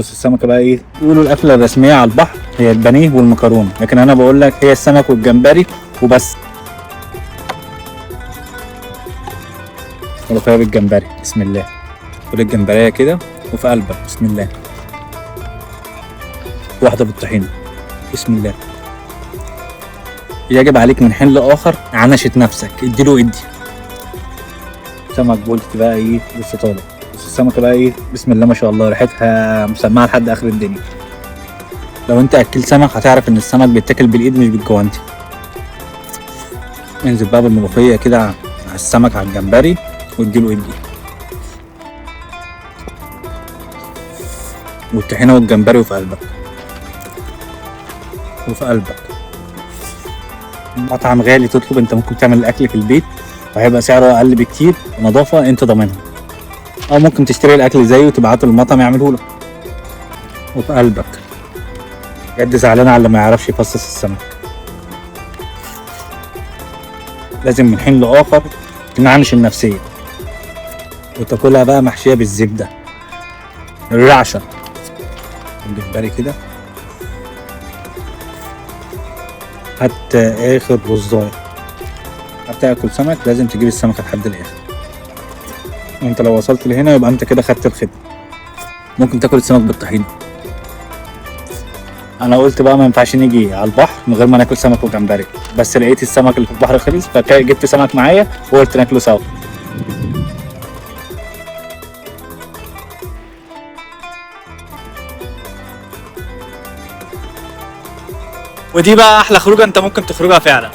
بس السمكة بقى ايه، يقولوا الأكلة الرسمية على البحر هي البانيه والمكرونة، لكن أنا بقول لك هي السمك والجمبري وبس. ملوخية بالجمبري، بسم الله. كل الجمبرية كده وفي قلبك، بسم الله. واحدة بالطحينة، بسم الله. يجب عليك من حين لآخر عنشة نفسك، اديله ادي. سمك بولت بقى ايه لسه طالع، بس السمكة بقى ايه بسم الله ما شاء الله، ريحتها مسمعة لحد آخر الدنيا. لو انت أكل سمك هتعرف إن السمك بيتاكل بالإيد مش بالجوانتي. انزل بقى بالملوخية كده على السمك على الجمبري واديله ادي. والطحينة والجمبري وفي قلبك، وفي قلبك. مطعم غالي تطلب، انت ممكن تعمل الأكل في البيت وهيبقى سعره أقل بكتير ونظافة انت ضامنها، أو ممكن تشتري الأكل زيه وتبعته للمطعم يعمله لك. وفي قلبك. بجد زعلان على اللي ما يعرفش يفصص السمك. لازم من حين لآخر تنعنش النفسية وتاكلها بقى محشية بالزبدة الرعشة. الجمبري كده حتى آخر رزاية. حتى آكل سمك لازم تجيب السمكة لحد الآخر. وانت لو وصلت لهنا يبقى انت كده خدت الخدمة. ممكن تاكل السمك بالطحينة. انا قلت بقى ما ينفعش نيجي على البحر من غير ما ناكل سمك وجمبري، بس لقيت السمك اللي في البحر خلص فجبت سمك معايا وقلت ناكله سوا. ودي بقى احلى خروجه انت ممكن تخرجها فعلا.